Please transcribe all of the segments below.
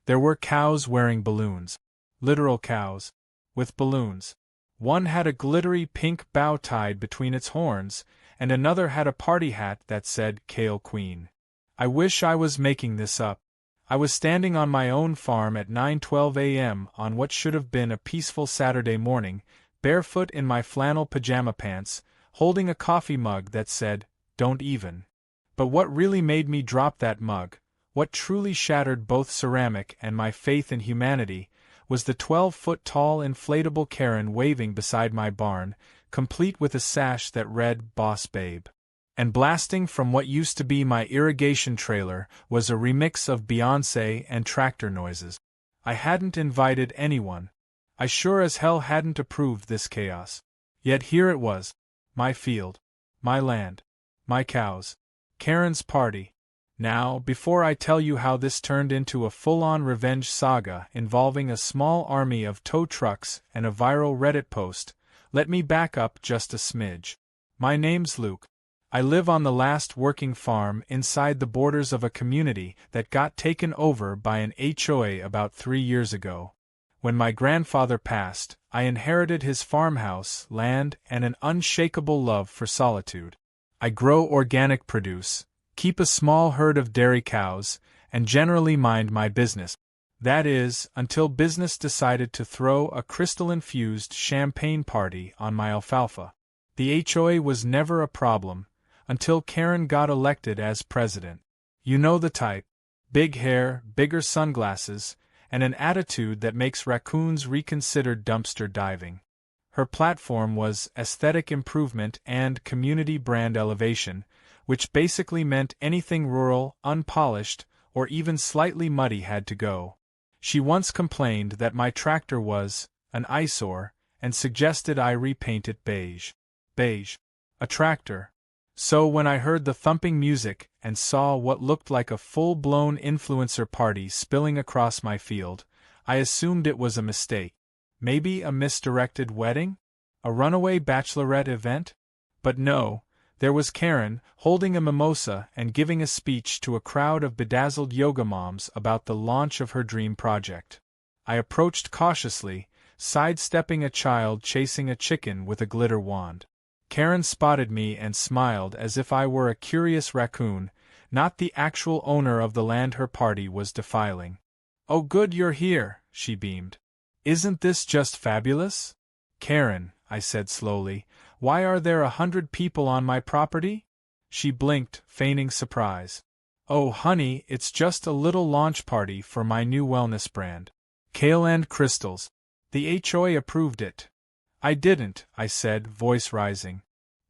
There were cows wearing balloons. Literal cows. With balloons. One had a glittery pink bow tied between its horns, and another had a party hat that said Kale Queen. I wish I was making this up. I was standing on my own farm at 9:12 a.m. on what should have been a peaceful Saturday morning, barefoot in my flannel pajama pants, holding a coffee mug that said, "Don't even." But what really made me drop that mug, what truly shattered both ceramic and my faith in humanity, was the 12-foot-tall inflatable Karen waving beside my barn, complete with a sash that read "Boss Babe." And blasting from what used to be my irrigation trailer was a remix of Beyoncé and tractor noises. I hadn't invited anyone. I sure as hell hadn't approved this chaos. Yet here it was. My field. My land. My cows. Karen's party. Now, before I tell you how this turned into a full-on revenge saga involving a small army of tow trucks and a viral Reddit post, let me back up just a smidge. My name's Luke. I live on the last working farm inside the borders of a community that got taken over by an HOA about 3 years ago. When my grandfather passed, I inherited his farmhouse, land, and an unshakable love for solitude. I grow organic produce, keep a small herd of dairy cows, and generally mind my business. That is, until business decided to throw a crystal-infused champagne party on my alfalfa. The HOA was never a problem, until Karen got elected as president. You know the type. Big hair, bigger sunglasses, and an attitude that makes raccoons reconsider dumpster diving. Her platform was aesthetic improvement and community brand elevation, which basically meant anything rural, unpolished, or even slightly muddy had to go. She once complained that my tractor was an eyesore and suggested I repaint it beige. Beige. A tractor. So when I heard the thumping music and saw what looked like a full-blown influencer party spilling across my field, I assumed it was a mistake. Maybe a misdirected wedding? A runaway bachelorette event? But no, there was Karen, holding a mimosa and giving a speech to a crowd of bedazzled yoga moms about the launch of her dream project. I approached cautiously, sidestepping a child chasing a chicken with a glitter wand. Karen spotted me and smiled as if I were a curious raccoon, not the actual owner of the land her party was defiling. "Oh, good you're here," she beamed. "Isn't this just fabulous?" "Karen," I said slowly, "why are there 100 people on my property?" She blinked, feigning surprise. "Oh, honey, it's just a little launch party for my new wellness brand. Kale and Crystals. The HOA approved it." "I didn't," I said, voice rising.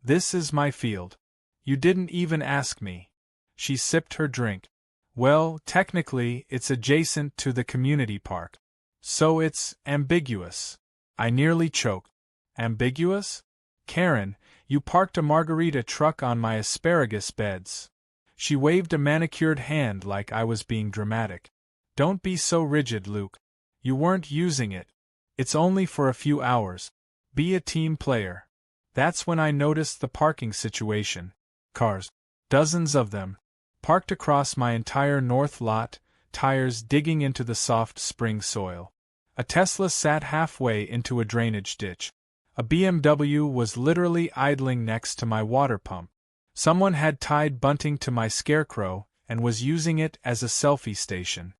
"This is my field. You didn't even ask me." She sipped her drink. "Well, technically, it's adjacent to the community park. So it's ambiguous." I nearly choked. "Ambiguous?" "Karen, you parked a margarita truck on my asparagus beds." She waved a manicured hand like I was being dramatic. "Don't be so rigid, Luke. You weren't using it. It's only for a few hours. Be a team player." That's when I noticed the parking situation. Cars. Dozens of them. Parked across my entire north lot, tires digging into the soft spring soil. A Tesla sat halfway into a drainage ditch. A BMW was literally idling next to my water pump. Someone had tied bunting to my scarecrow and was using it as a selfie station.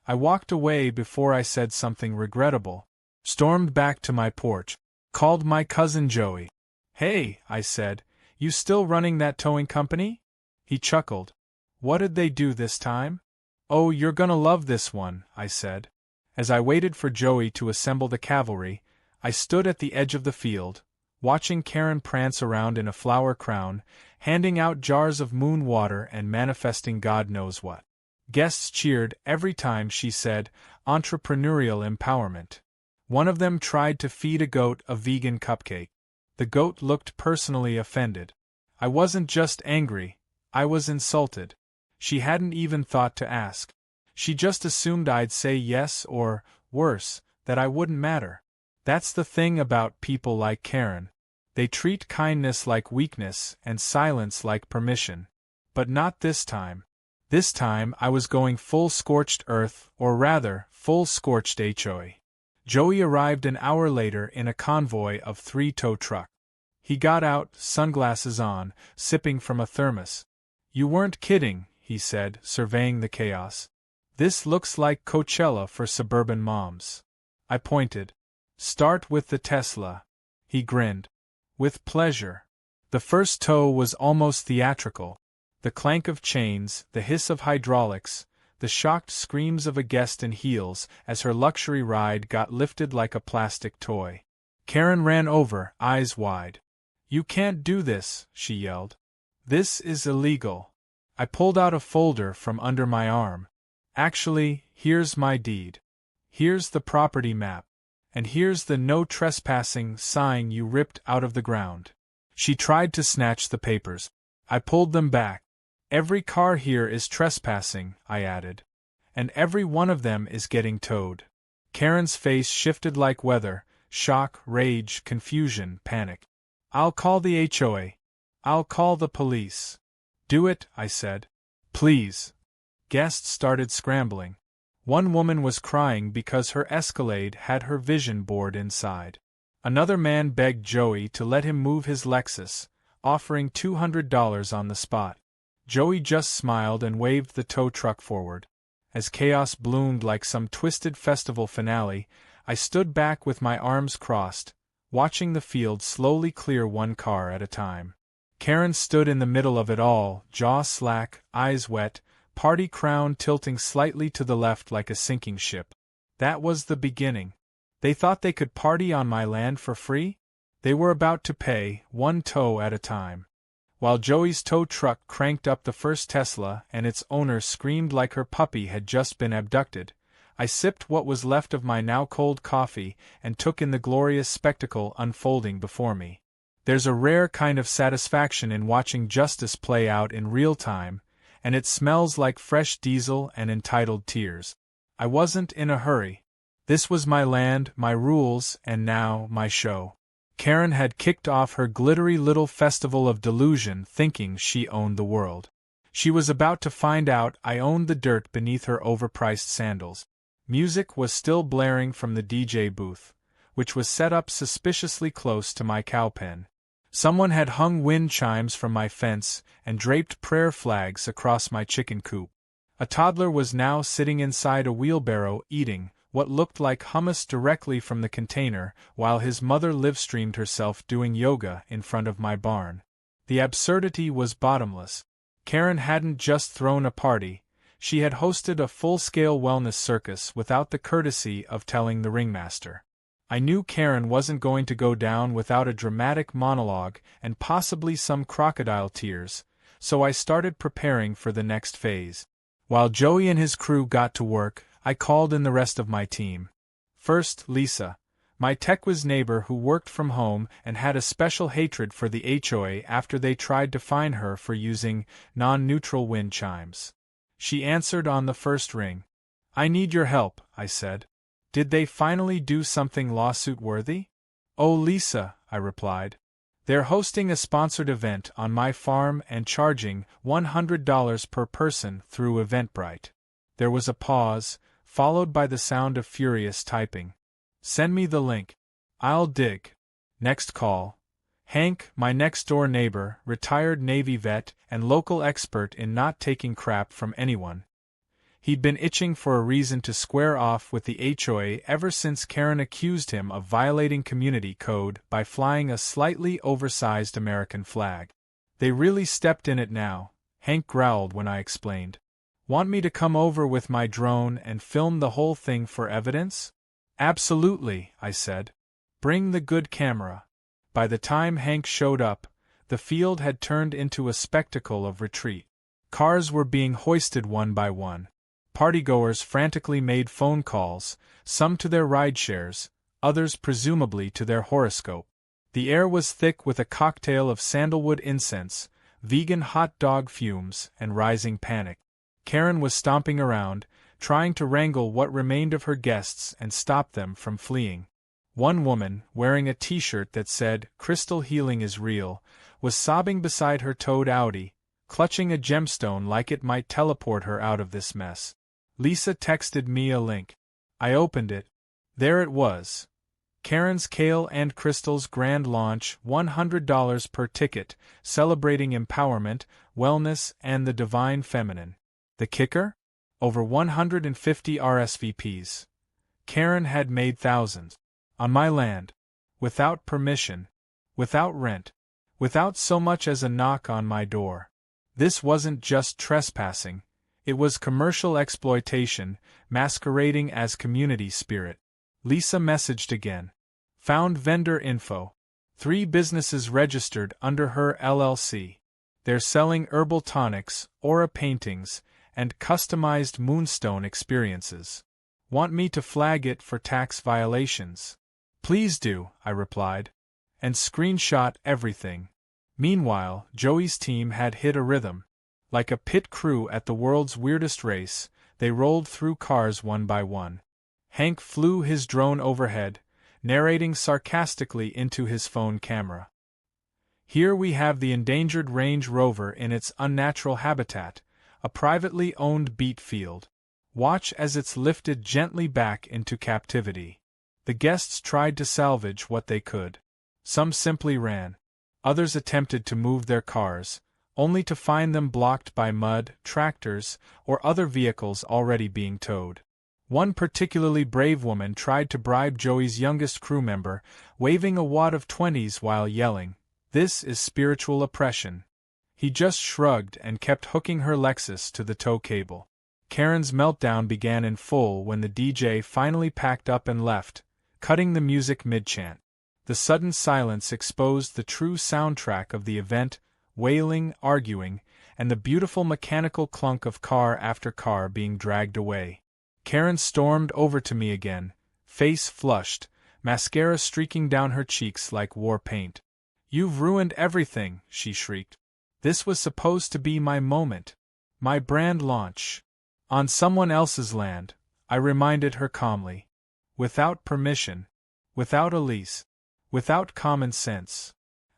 I walked away before I said something regrettable. Stormed back to my porch. Called my cousin Joey. "Hey," I said, "you still running that towing company?" He chuckled. "What did they do this time?" "Oh, you're gonna love this one," I said. As I waited for Joey to assemble the cavalry, I stood at the edge of the field, watching Karen prance around in a flower crown, handing out jars of moon water and manifesting God knows what. Guests cheered every time she said, "Entrepreneurial empowerment." One of them tried to feed a goat a vegan cupcake. The goat looked personally offended. I wasn't just angry, I was insulted. She hadn't even thought to ask. She just assumed I'd say yes or, worse, that I wouldn't matter. That's the thing about people like Karen. They treat kindness like weakness and silence like permission. But not this time. This time I was going full scorched earth, or rather, full scorched HOA. Joey arrived an hour later in a convoy of 3 tow trucks. He got out, sunglasses on, sipping from a thermos. "You weren't kidding," he said, surveying the chaos. "This looks like Coachella for suburban moms." I pointed. "Start with the Tesla." He grinned. "With pleasure." The first tow was almost theatrical. The clank of chains, the hiss of hydraulics, the shocked screams of a guest in heels as her luxury ride got lifted like a plastic toy. Karen ran over, eyes wide. "You can't do this," she yelled. "This is illegal." I pulled out a folder from under my arm. "Actually, here's my deed. Here's the property map. And here's the no trespassing sign you ripped out of the ground." She tried to snatch the papers. I pulled them back. "Every car here is trespassing," I added. "And every one of them is getting towed." Karen's face shifted like weather: shock, rage, confusion, panic. "I'll call the HOA. I'll call the police." "Do it," I said. "Please." Guests started scrambling. One woman was crying because her Escalade had her vision board inside. Another man begged Joey to let him move his Lexus, offering $200 on the spot. Joey just smiled and waved the tow truck forward. As chaos bloomed like some twisted festival finale, I stood back with my arms crossed, watching the field slowly clear one car at a time. Karen stood in the middle of it all, jaw slack, eyes wet, party crown tilting slightly to the left like a sinking ship. That was the beginning. They thought they could party on my land for free? They were about to pay, one tow at a time. While Joey's tow truck cranked up the first Tesla and its owner screamed like her puppy had just been abducted, I sipped what was left of my now cold coffee and took in the glorious spectacle unfolding before me. There's a rare kind of satisfaction in watching justice play out in real time, and it smells like fresh diesel and entitled tears. I wasn't in a hurry. This was my land, my rules, and now my show. Karen had kicked off her glittery little festival of delusion thinking she owned the world. She was about to find out I owned the dirt beneath her overpriced sandals. Music was still blaring from the DJ booth, which was set up suspiciously close to my cow pen. Someone had hung wind chimes from my fence and draped prayer flags across my chicken coop. A toddler was now sitting inside a wheelbarrow eating what looked like hummus directly from the container while his mother livestreamed herself doing yoga in front of my barn. The absurdity was bottomless. Karen hadn't just thrown a party, she had hosted a full-scale wellness circus without the courtesy of telling the ringmaster. I knew Karen wasn't going to go down without a dramatic monologue and possibly some crocodile tears, so I started preparing for the next phase. While Joey and his crew got to work, I called in the rest of my team. First, Lisa, my TechWiz neighbor who worked from home and had a special hatred for the HOA after they tried to fine her for using non-neutral wind chimes. She answered on the first ring. "I need your help," I said. "Did they finally do something lawsuit-worthy?" "Oh, Lisa," I replied. "They're hosting a sponsored event on my farm and charging $100 per person through Eventbrite." There was a pause, followed by the sound of furious typing. "Send me the link. I'll dig." Next call. Hank, my next-door neighbor, retired Navy vet and local expert in not taking crap from anyone. He'd been itching for a reason to square off with the HOA ever since Karen accused him of violating community code by flying a slightly oversized American flag. "They really stepped in it now," Hank growled when I explained. "Want me to come over with my drone and film the whole thing for evidence?" "Absolutely," I said. "Bring the good camera." By the time Hank showed up, the field had turned into a spectacle of retreat. Cars were being hoisted one by one. Partygoers frantically made phone calls, some to their rideshares, others presumably to their horoscope. The air was thick with a cocktail of sandalwood incense, vegan hot dog fumes, and rising panic. Karen was stomping around, trying to wrangle what remained of her guests and stop them from fleeing. One woman, wearing a t-shirt that said, "Crystal healing is real," was sobbing beside her towed Audi, clutching a gemstone like it might teleport her out of this mess. Lisa texted me a link. I opened it. There it was. Karen's Kale and Crystal's grand launch, $100 per ticket, celebrating empowerment, wellness, and the divine feminine. The kicker? Over 150 RSVPs. Karen had made thousands. On my land. Without permission. Without rent. Without so much as a knock on my door. This wasn't just trespassing. It was commercial exploitation, masquerading as community spirit. Lisa messaged again. Found vendor info. 3 businesses registered under her LLC. They're selling herbal tonics, aura paintings, and customized moonstone experiences. Want me to flag it for tax violations? Please do, I replied. And screenshot everything. Meanwhile, Joey's team had hit a rhythm. Like a pit crew at the world's weirdest race, they rolled through cars one by one. Hank flew his drone overhead, narrating sarcastically into his phone camera. Here we have the endangered Range Rover in its unnatural habitat, a privately owned beet field. Watch as it's lifted gently back into captivity. The guests tried to salvage what they could. Some simply ran. Others attempted to move their cars, only to find them blocked by mud, tractors, or other vehicles already being towed. One particularly brave woman tried to bribe Joey's youngest crew member, waving a wad of 20s while yelling, "This is spiritual oppression." He just shrugged and kept hooking her Lexus to the tow cable. Karen's meltdown began in full when the DJ finally packed up and left, cutting the music mid-chant. The sudden silence exposed the true soundtrack of the event: wailing, arguing, and the beautiful mechanical clunk of car after car being dragged away. Karen stormed over to me again, face flushed, mascara streaking down her cheeks like war paint. "You've ruined everything," she shrieked. "This was supposed to be my moment. My brand launch. On someone else's land," I reminded her calmly. "Without permission. Without a lease. Without common sense."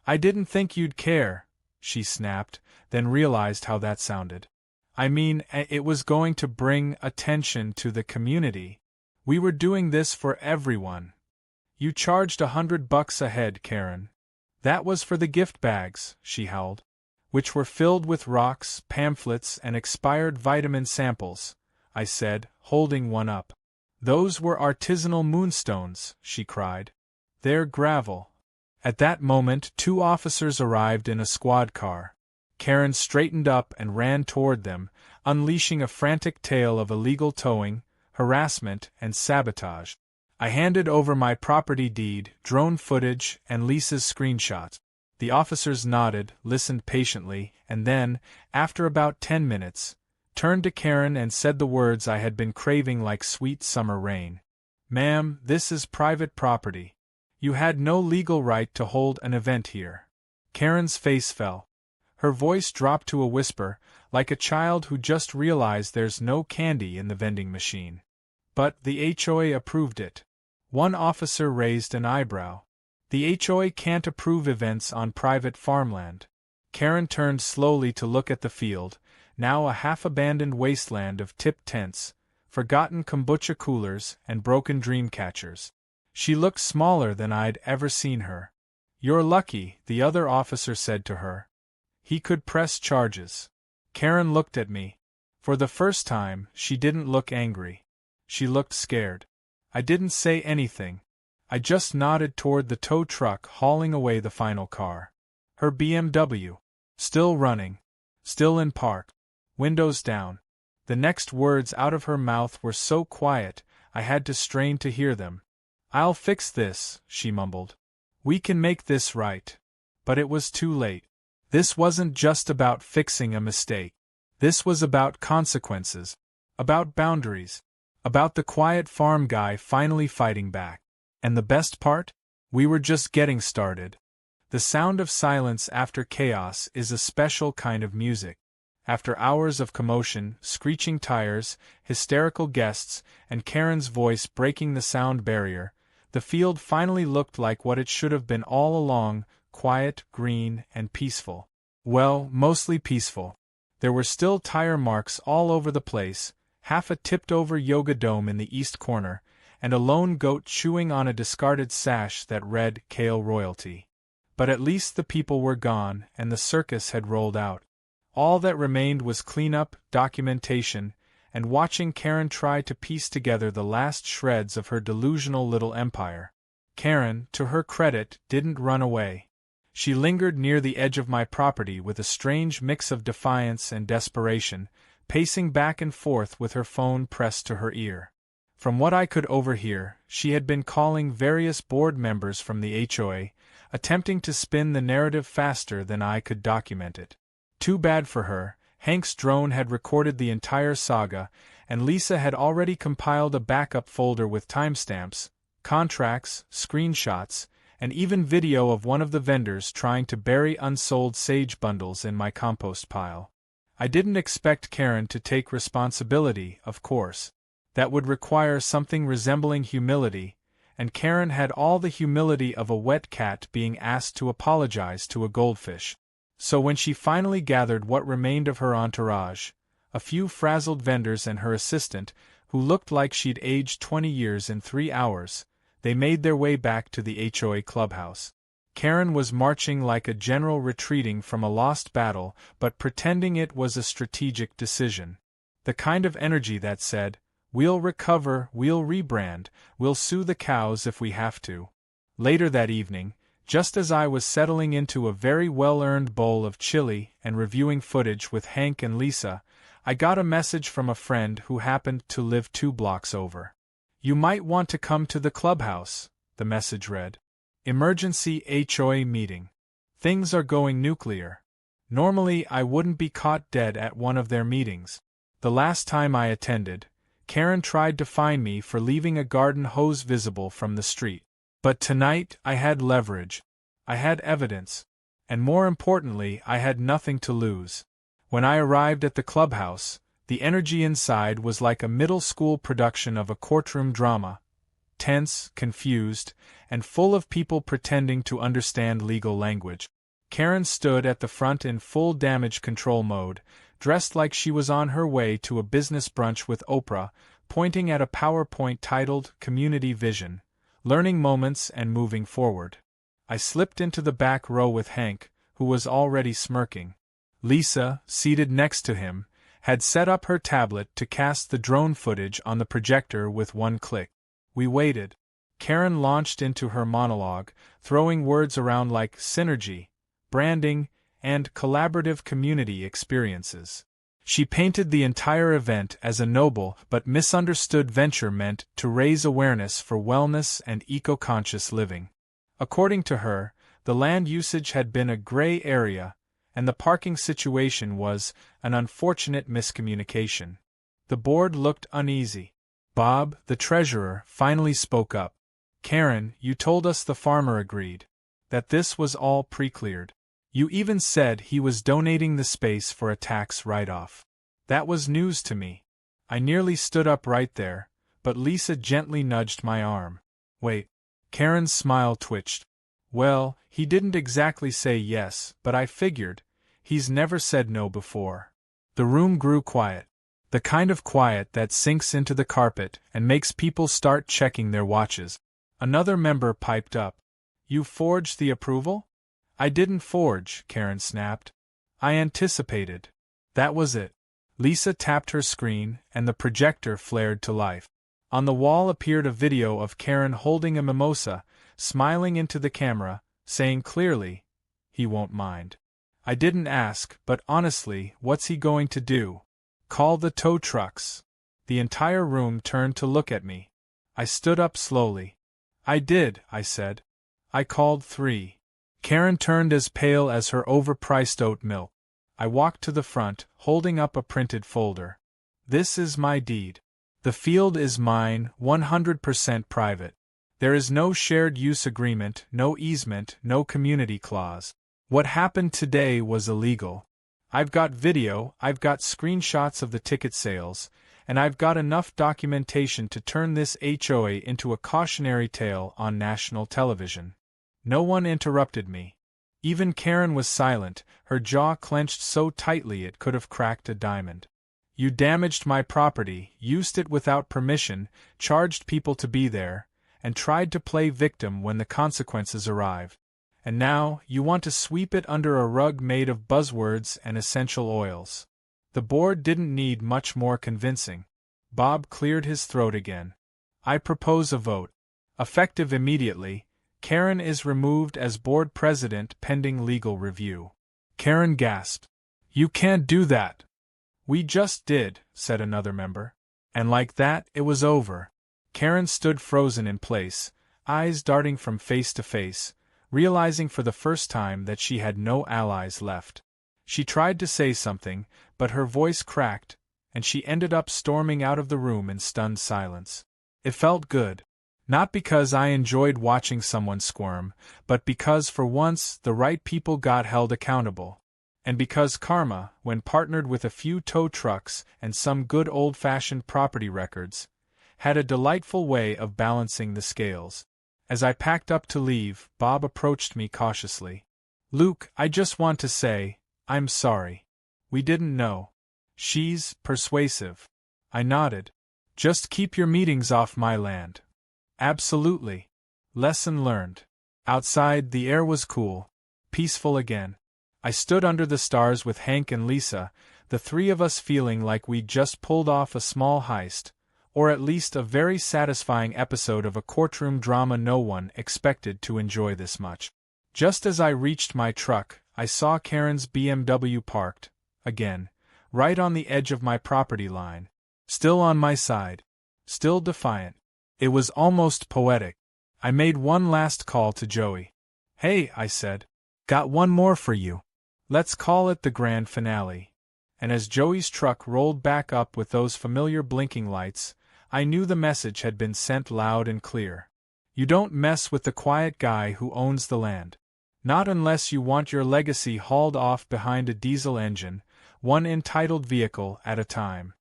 "I didn't think you'd care," she snapped, then realized how that sounded. "I mean, it was going to bring attention to the community. We were doing this for everyone." "You charged $100 a head, Karen." "That was for the gift bags," she howled, "which were filled with rocks, pamphlets, and expired vitamin samples," I said, holding one up. "Those were artisanal moonstones," she cried. "They're gravel." At that moment 2 officers arrived in a squad car. Karen straightened up and ran toward them, unleashing a frantic tale of illegal towing, harassment, and sabotage. I handed over my property deed, drone footage, and Lisa's screenshots. The officers nodded, listened patiently, and then, after about 10 minutes, turned to Karen and said the words I had been craving like sweet summer rain. "Ma'am, this is private property. You had no legal right to hold an event here." Karen's face fell. Her voice dropped to a whisper, like a child who just realized there's no candy in the vending machine. "But the HOA approved it." One officer raised an eyebrow. "The HOA can't approve events on private farmland." Karen turned slowly to look at the field, now a half-abandoned wasteland of tipped tents, forgotten kombucha coolers, and broken dream catchers. She looked smaller than I'd ever seen her. "You're lucky," the other officer said to her. "He could press charges." Karen looked at me. For the first time, she didn't look angry. She looked scared. I didn't say anything. I just nodded toward the tow truck hauling away the final car. Her BMW. Still running. Still in park. Windows down. The next words out of her mouth were so quiet, I had to strain to hear them. "I'll fix this," she mumbled. "We can make this right." But it was too late. This wasn't just about fixing a mistake. This was about consequences. About boundaries. About the quiet farm guy finally fighting back. And the best part? We were just getting started. The sound of silence after chaos is a special kind of music. After hours of commotion, screeching tires, hysterical guests, and Karen's voice breaking the sound barrier, the field finally looked like what it should have been all along: quiet, green, and peaceful. Well, mostly peaceful. There were still tire marks all over the place, half a tipped-over yoga dome in the east corner, and a lone goat chewing on a discarded sash that read Kale Royalty. But at least the people were gone, and the circus had rolled out. All that remained was cleanup, documentation, and watching Karen try to piece together the last shreds of her delusional little empire. Karen, to her credit, didn't run away. She lingered near the edge of my property with a strange mix of defiance and desperation, pacing back and forth with her phone pressed to her ear. From what I could overhear, she had been calling various board members from the HOA, attempting to spin the narrative faster than I could document it. Too bad for her, Hank's drone had recorded the entire saga, and Lisa had already compiled a backup folder with timestamps, contracts, screenshots, and even video of one of the vendors trying to bury unsold sage bundles in my compost pile. I didn't expect Karen to take responsibility, of course. That would require something resembling humility, and Karen had all the humility of a wet cat being asked to apologize to a goldfish. So when she finally gathered what remained of her entourage, a few frazzled vendors and her assistant, who looked like she'd aged 20 years in 3 hours, they made their way back to the HOA clubhouse. Karen was marching like a general retreating from a lost battle, but pretending it was a strategic decision. The kind of energy that said, "We'll recover, we'll rebrand, we'll sue the cows if we have to." Later that evening, just as I was settling into a very well-earned bowl of chili and reviewing footage with Hank and Lisa, I got a message from a friend who happened to live 2 blocks over. "You might want to come to the clubhouse," the message read. "Emergency HOA meeting. Things are going nuclear." Normally I wouldn't be caught dead at one of their meetings. The last time I attended, Karen tried to fine me for leaving a garden hose visible from the street. But tonight I had leverage. I had evidence. And more importantly, I had nothing to lose. When I arrived at the clubhouse, the energy inside was like a middle school production of a courtroom drama. Tense, confused, and full of people pretending to understand legal language. Karen stood at the front in full damage control mode, dressed like she was on her way to a business brunch with Oprah, pointing at a PowerPoint titled Community Vision, Learning Moments and Moving Forward. I slipped into the back row with Hank, who was already smirking. Lisa, seated next to him, had set up her tablet to cast the drone footage on the projector with one click. We waited. Karen launched into her monologue, throwing words around like synergy, branding, and collaborative community experiences. She painted the entire event as a noble but misunderstood venture meant to raise awareness for wellness and eco-conscious living. According to her, the land usage had been a gray area, and the parking situation was an unfortunate miscommunication. The board looked uneasy. Bob, the treasurer, finally spoke up. "Karen, you told us the farmer agreed. That this was all pre-cleared. You even said he was donating the space for a tax write-off. That was news to me." I nearly stood up right there, but Lisa gently nudged my arm. "Wait." Karen's smile twitched. "Well, he didn't exactly say yes, but I figured. He's never said no before." The room grew quiet. The kind of quiet that sinks into the carpet and makes people start checking their watches. Another member piped up. "You forged the approval?" "I didn't forge," Karen snapped. "I anticipated." That was it. Lisa tapped her screen, and the projector flared to life. On the wall appeared a video of Karen holding a mimosa, smiling into the camera, saying clearly, "He won't mind." I didn't ask, but honestly, what's he going to do? Call the tow trucks? The entire room turned to look at me. I stood up slowly. "I did," I said. "I called 3. Karen turned as pale as her overpriced oat milk. I walked to the front, holding up a printed folder. "This is my deed. The field is mine, 100% private. There is no shared use agreement, no easement, no community clause. What happened today was illegal. I've got video, I've got screenshots of the ticket sales, and I've got enough documentation to turn this HOA into a cautionary tale on national television." No one interrupted me. Even Karen was silent, her jaw clenched so tightly it could have cracked a diamond. You damaged my property, used it without permission, charged people to be there, and tried to play victim when the consequences arrive. And now, you want to sweep it under a rug made of buzzwords and essential oils. The board didn't need much more convincing. Bob cleared his throat again. I propose a vote. Effective immediately, Karen is removed as board president pending legal review. Karen gasped. You can't do that. We just did, said another member. And like that, it was over. Karen stood frozen in place, eyes darting from face to face, realizing for the first time that she had no allies left. She tried to say something, but her voice cracked, and she ended up storming out of the room in stunned silence. It felt good. Not because I enjoyed watching someone squirm, but because for once the right people got held accountable. And because karma, when partnered with a few tow trucks and some good old-fashioned property records, had a delightful way of balancing the scales. As I packed up to leave, Bob approached me cautiously. Luke, I just want to say, I'm sorry. We didn't know. She's persuasive. I nodded. Just keep your meetings off my land. Absolutely. Lesson learned. Outside, the air was cool, peaceful again. I stood under the stars with Hank and Lisa, the three of us feeling like we'd just pulled off a small heist, or at least a very satisfying episode of a courtroom drama no one expected to enjoy this much. Just as I reached my truck, I saw Karen's BMW parked, again, right on the edge of my property line, still on my side, still defiant. It was almost poetic. I made one last call to Joey. Hey, I said. Got one more for you. Let's call it the grand finale. And as Joey's truck rolled back up with those familiar blinking lights, I knew the message had been sent loud and clear. You don't mess with the quiet guy who owns the land. Not unless you want your legacy hauled off behind a diesel engine, one entitled vehicle at a time.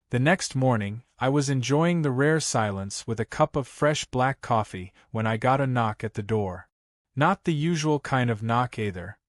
The next morning, I was enjoying the rare silence with a cup of fresh black coffee when I got a knock at the door. Not the usual kind of knock either.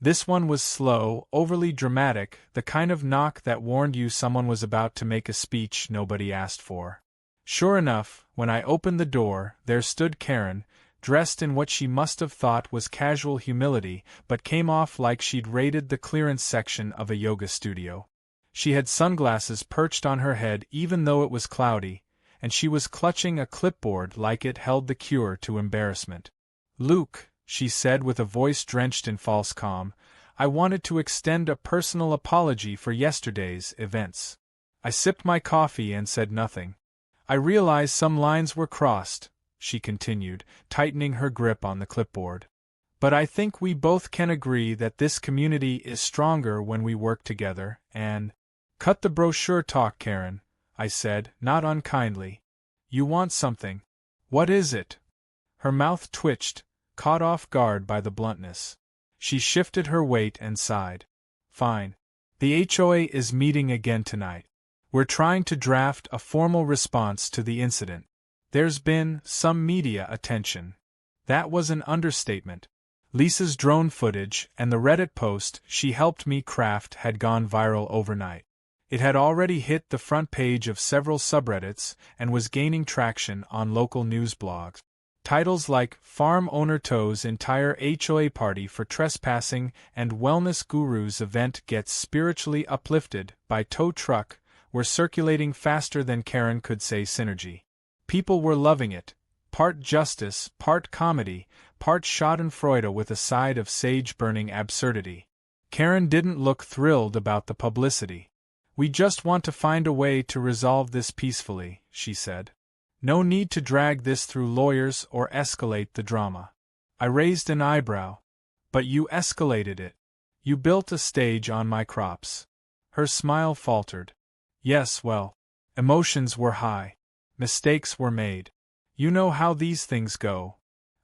This one was slow, overly dramatic, the kind of knock that warned you someone was about to make a speech nobody asked for. Sure enough, when I opened the door, there stood Karen, dressed in what she must have thought was casual humility, but came off like she'd raided the clearance section of a yoga studio. She had sunglasses perched on her head even though it was cloudy, and she was clutching a clipboard like it held the cure to embarrassment. Luke, she said with a voice drenched in false calm, I wanted to extend a personal apology for yesterday's events. I sipped my coffee and said nothing. I realized some lines were crossed, she continued, tightening her grip on the clipboard. But I think we both can agree that this community is stronger when we work together, and… Cut the brochure talk, Karen, I said, not unkindly. You want something. What is it? Her mouth twitched, caught off guard by the bluntness. She shifted her weight and sighed. Fine. The HOA is meeting again tonight. We're trying to draft a formal response to the incident. There's been some media attention. That was an understatement. Lisa's drone footage and the Reddit post she helped me craft had gone viral overnight. It had already hit the front page of several subreddits and was gaining traction on local news blogs. Titles like Farm Owner Tows Entire HOA Party for Trespassing and Wellness Guru's Event Gets Spiritually Uplifted by Tow Truck were circulating faster than Karen could say synergy. People were loving it. Part justice, part comedy, part schadenfreude with a side of sage-burning absurdity. Karen didn't look thrilled about the publicity. We just want to find a way to resolve this peacefully, she said. No need to drag this through lawyers or escalate the drama. I raised an eyebrow. But you escalated it. You built a stage on my crops. Her smile faltered. Yes, well, emotions were high. Mistakes were made. You know how these things go.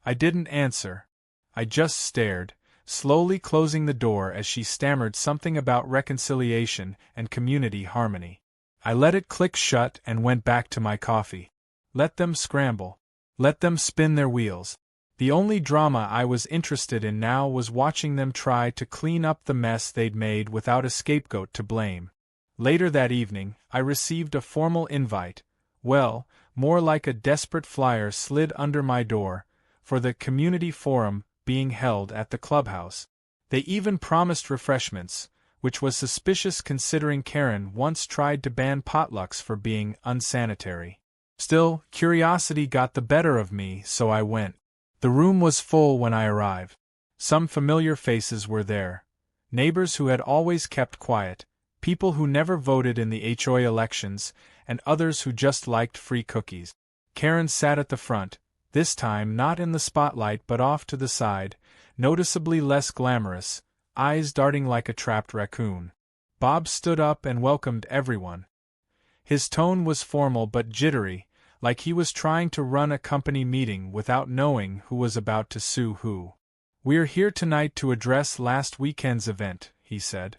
I didn't answer. I just stared, slowly closing the door as she stammered something about reconciliation and community harmony. I let it click shut and went back to my coffee. Let them scramble. Let them spin their wheels. The only drama I was interested in now was watching them try to clean up the mess they'd made without a scapegoat to blame. Later that evening, I received a formal invite, well, more like a desperate flyer slid under my door, for the community forum being held at the clubhouse. They even promised refreshments, which was suspicious considering Karen once tried to ban potlucks for being unsanitary. Still, curiosity got the better of me, so I went. The room was full when I arrived. Some familiar faces were there. Neighbors who had always kept quiet, people who never voted in the HOA elections, and others who just liked free cookies. Karen sat at the front, this time not in the spotlight but off to the side, noticeably less glamorous, eyes darting like a trapped raccoon. Bob stood up and welcomed everyone. His tone was formal but jittery, like he was trying to run a company meeting without knowing who was about to sue who. "We're here tonight to address last weekend's event," he said.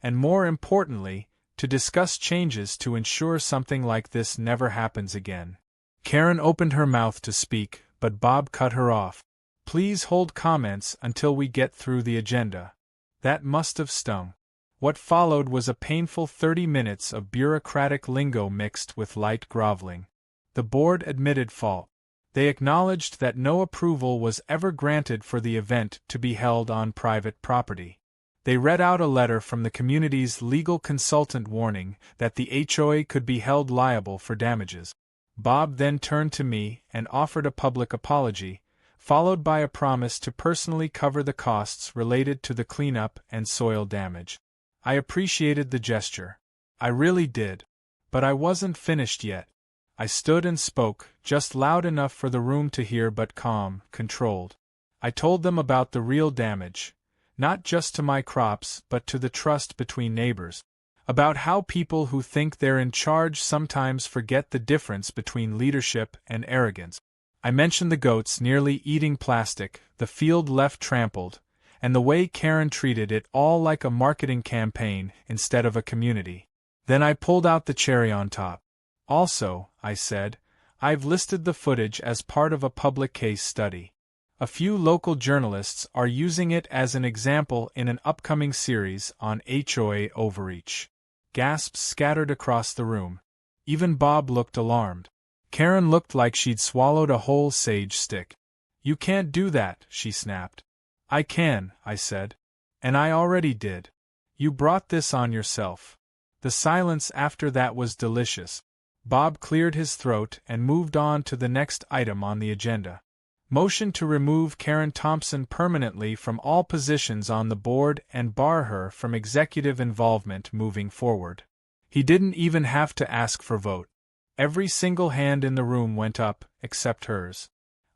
"And more importantly, to discuss changes to ensure something like this never happens again." Karen opened her mouth to speak, but Bob cut her off. "Please hold comments until we get through the agenda." That must have stung. What followed was a painful 30 minutes of bureaucratic lingo mixed with light groveling. The board admitted fault. They acknowledged that no approval was ever granted for the event to be held on private property. They read out a letter from the community's legal consultant warning that the HOA could be held liable for damages. Bob then turned to me and offered a public apology, followed by a promise to personally cover the costs related to the cleanup and soil damage. I appreciated the gesture. I really did. But I wasn't finished yet. I stood and spoke, just loud enough for the room to hear but calm, controlled. I told them about the real damage, not just to my crops but to the trust between neighbors. About how people who think they're in charge sometimes forget the difference between leadership and arrogance. I mentioned the goats nearly eating plastic, the field left trampled, and the way Karen treated it all like a marketing campaign instead of a community. Then I pulled out the cherry on top. "Also," I said, "I've listed the footage as part of a public case study. A few local journalists are using it as an example in an upcoming series on HOA overreach." Gasps scattered across the room. Even Bob looked alarmed. Karen looked like she'd swallowed a whole sage stick. "You can't do that," she snapped. "I can," I said. "And I already did. You brought this on yourself." The silence after that was delicious. Bob cleared his throat and moved on to the next item on the agenda. Motion to remove Karen Thompson permanently from all positions on the board and bar her from executive involvement moving forward. He didn't even have to ask for vote. Every single hand in the room went up, except hers.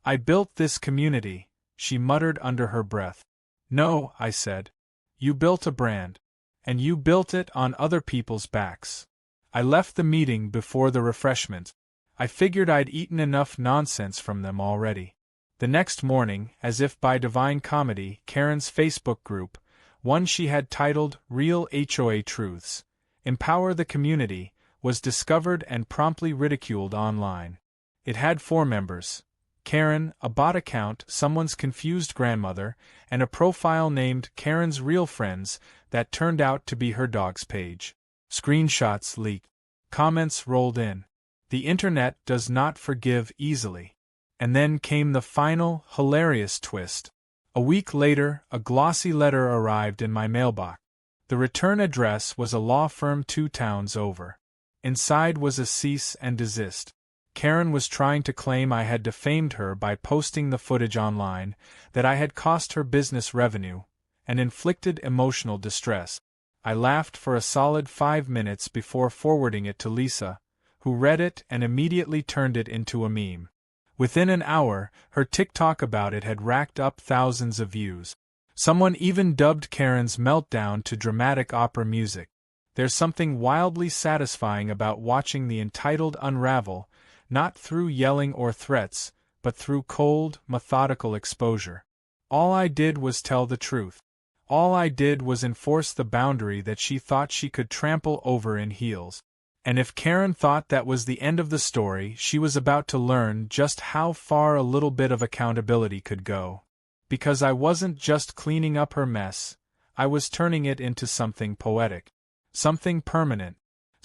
"I built this community," she muttered under her breath. "No," I said. "You built a brand. And you built it on other people's backs." I left the meeting before the refreshment. I figured I'd eaten enough nonsense from them already. The next morning, as if by divine comedy, Karen's Facebook group, one she had titled Real HOA Truths, Empower the Community, was discovered and promptly ridiculed online. It had 4 members: Karen, a bot account, someone's confused grandmother, and a profile named Karen's Real Friends that turned out to be her dog's page. Screenshots leaked. Comments rolled in. The internet does not forgive easily. And then came the final, hilarious twist. A week later, a glossy letter arrived in my mailbox. The return address was a law firm 2 towns over. Inside was a cease and desist. Karen was trying to claim I had defamed her by posting the footage online, that I had cost her business revenue, and inflicted emotional distress. I laughed for a solid 5 minutes before forwarding it to Lisa, who read it and immediately turned it into a meme. Within an hour, her TikTok about it had racked up thousands of views. Someone even dubbed Karen's meltdown to dramatic opera music. There's something wildly satisfying about watching the entitled unravel, not through yelling or threats, but through cold, methodical exposure. All I did was tell the truth. All I did was enforce the boundary that she thought she could trample over in heels. And if Karen thought that was the end of the story, she was about to learn just how far a little bit of accountability could go. Because I wasn't just cleaning up her mess, I was turning it into something poetic. Something permanent.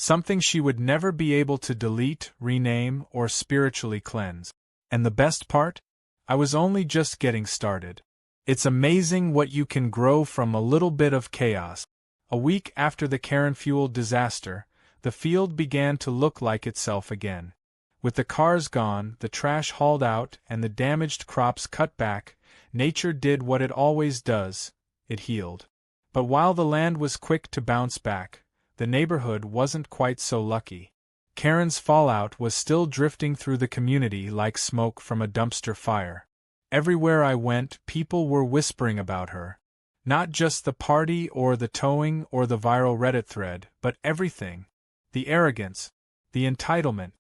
Something she would never be able to delete, rename, or spiritually cleanse. And the best part? I was only just getting started. It's amazing what you can grow from a little bit of chaos. A week after the Karen-fueled disaster, the field began to look like itself again. With the cars gone, the trash hauled out, and the damaged crops cut back, nature did what it always does: it healed. But while the land was quick to bounce back, the neighborhood wasn't quite so lucky. Karen's fallout was still drifting through the community like smoke from a dumpster fire. Everywhere I went, people were whispering about her. Not just the party or the towing or the viral Reddit thread, but everything. The arrogance, the entitlement,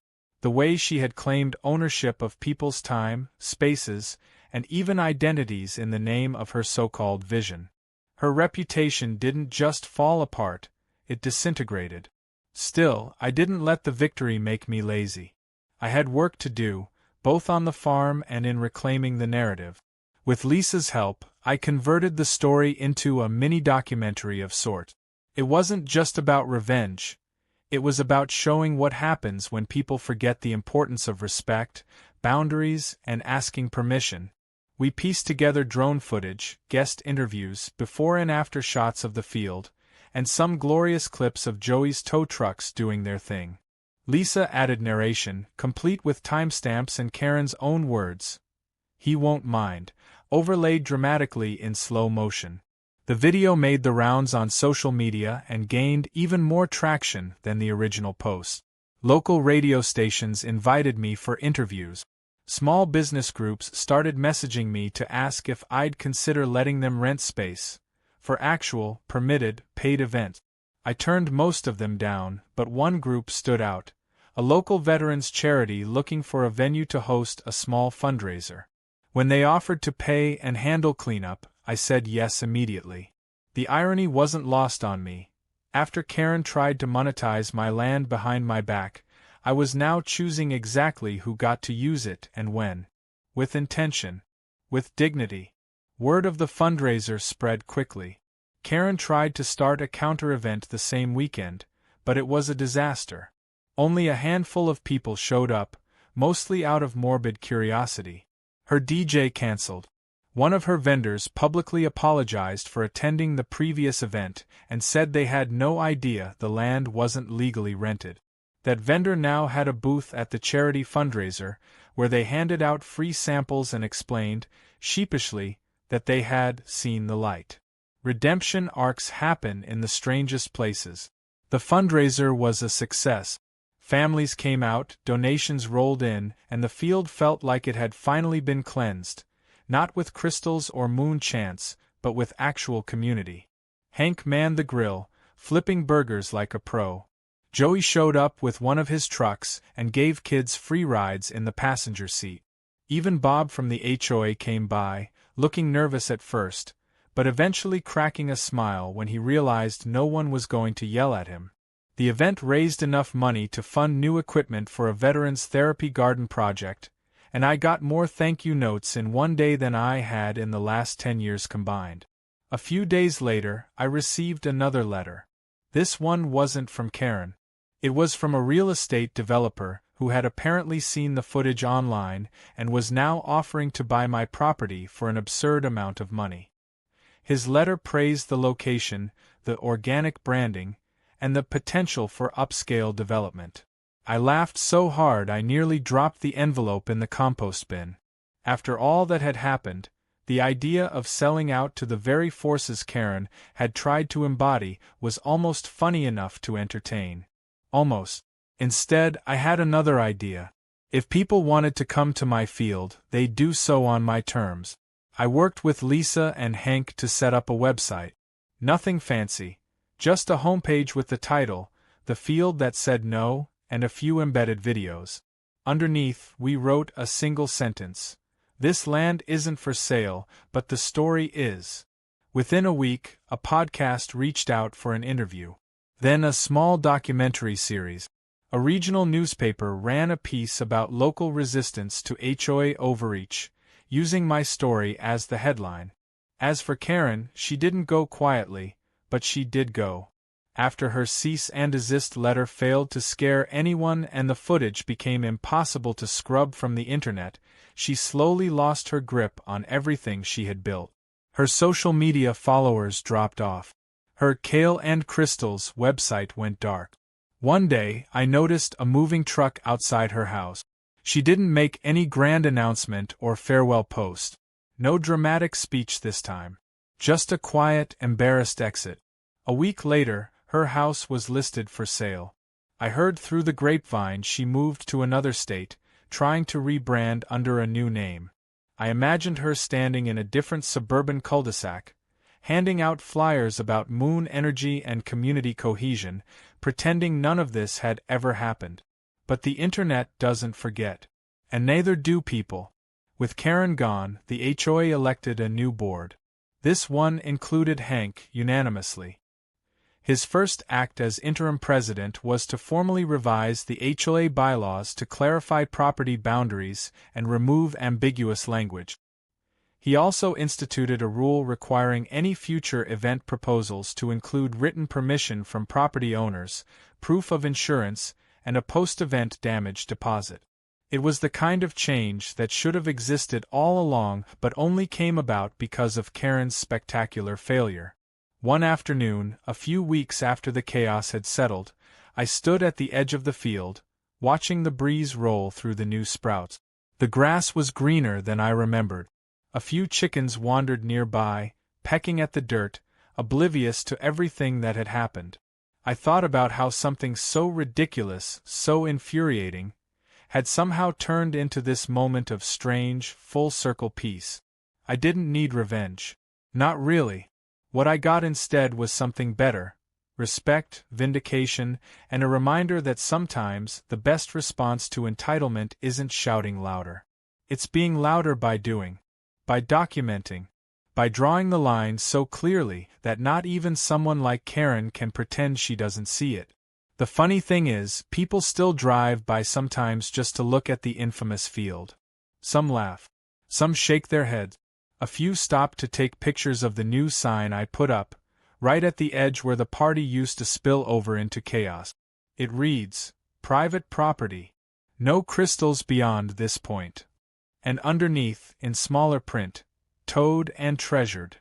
the way she had claimed ownership of people's time, spaces, and even identities in the name of her so-called vision. Her reputation didn't just fall apart, it disintegrated. Still, I didn't let the victory make me lazy. I had work to do, both on the farm and in reclaiming the narrative. With Lisa's help, I converted the story into a mini-documentary of sorts. It wasn't just about revenge. It was about showing what happens when people forget the importance of respect, boundaries, and asking permission. We pieced together drone footage, guest interviews, before and after shots of the field, and some glorious clips of Joey's tow trucks doing their thing. Lisa added narration, complete with timestamps and Karen's own words. "He won't mind," overlaid dramatically in slow motion. The video made the rounds on social media and gained even more traction than the original post. Local radio stations invited me for interviews. Small business groups started messaging me to ask if I'd consider letting them rent space for actual, permitted, paid events. I turned most of them down, but one group stood out, a local veterans charity looking for a venue to host a small fundraiser. When they offered to pay and handle cleanup, I said yes immediately. The irony wasn't lost on me. After Karen tried to monetize my land behind my back, I was now choosing exactly who got to use it and when. With intention. With dignity. Word of the fundraiser spread quickly. Karen tried to start a counter-event the same weekend, but it was a disaster. Only a handful of people showed up, mostly out of morbid curiosity. Her DJ canceled. One of her vendors publicly apologized for attending the previous event and said they had no idea the land wasn't legally rented. That vendor now had a booth at the charity fundraiser, where they handed out free samples and explained, sheepishly, that they had seen the light. Redemption arcs happen in the strangest places. The fundraiser was a success. Families came out, donations rolled in, and the field felt like it had finally been cleansed, not with crystals or moon chants, but with actual community. Hank manned the grill, flipping burgers like a pro. Joey showed up with one of his trucks and gave kids free rides in the passenger seat. Even Bob from the HOA came by, looking nervous at first, but eventually cracking a smile when he realized no one was going to yell at him. The event raised enough money to fund new equipment for a veterans therapy garden project, and I got more thank you notes in one day than I had in the last 10 years combined. A few days later, I received another letter. This one wasn't from Karen. It was from a real estate developer who had apparently seen the footage online and was now offering to buy my property for an absurd amount of money. His letter praised the location, the organic branding, and the potential for upscale development. I laughed so hard I nearly dropped the envelope in the compost bin. After all that had happened, the idea of selling out to the very forces Karen had tried to embody was almost funny enough to entertain. Almost. Instead, I had another idea. If people wanted to come to my field, they'd do so on my terms. I worked with Lisa and Hank to set up a website. Nothing fancy, just a homepage with the title, "The Field That Said No," and a few embedded videos. Underneath, we wrote a single sentence. This land isn't for sale, but the story is. Within a week, a podcast reached out for an interview. Then a small documentary series. A regional newspaper ran a piece about local resistance to HOA overreach, using my story as the headline. As for Karen, she didn't go quietly, but she did go. After her cease and desist letter failed to scare anyone and the footage became impossible to scrub from the internet, she slowly lost her grip on everything she had built. Her social media followers dropped off. Her Kale and Crystal's website went dark. One day, I noticed a moving truck outside her house. She didn't make any grand announcement or farewell post. No dramatic speech this time. Just a quiet, embarrassed exit. A week later, her house was listed for sale. I heard through the grapevine she moved to another state, trying to rebrand under a new name. I imagined her standing in a different suburban cul-de-sac, handing out flyers about moon energy and community cohesion, pretending none of this had ever happened. But the internet doesn't forget. And neither do people. With Karen gone, the HOA elected a new board. This one included Hank unanimously. His first act as interim president was to formally revise the HOA bylaws to clarify property boundaries and remove ambiguous language. He also instituted a rule requiring any future event proposals to include written permission from property owners, proof of insurance, and a post-event damage deposit. It was the kind of change that should have existed all along but only came about because of Karen's spectacular failure. One afternoon, a few weeks after the chaos had settled, I stood at the edge of the field, watching the breeze roll through the new sprouts. The grass was greener than I remembered. A few chickens wandered nearby, pecking at the dirt, oblivious to everything that had happened. I thought about how something so ridiculous, so infuriating, had somehow turned into this moment of strange, full-circle peace. I didn't need revenge. Not really. What I got instead was something better: respect, vindication, and a reminder that sometimes the best response to entitlement isn't shouting louder. It's being louder by doing, by documenting, by drawing the line so clearly that not even someone like Karen can pretend she doesn't see it. The funny thing is, people still drive by sometimes just to look at the infamous field. Some laugh. Some shake their heads. A few stop to take pictures of the new sign I put up, right at the edge where the party used to spill over into chaos. It reads, "Private property. No crystals beyond this point." And underneath, in smaller print, "Towed and treasured."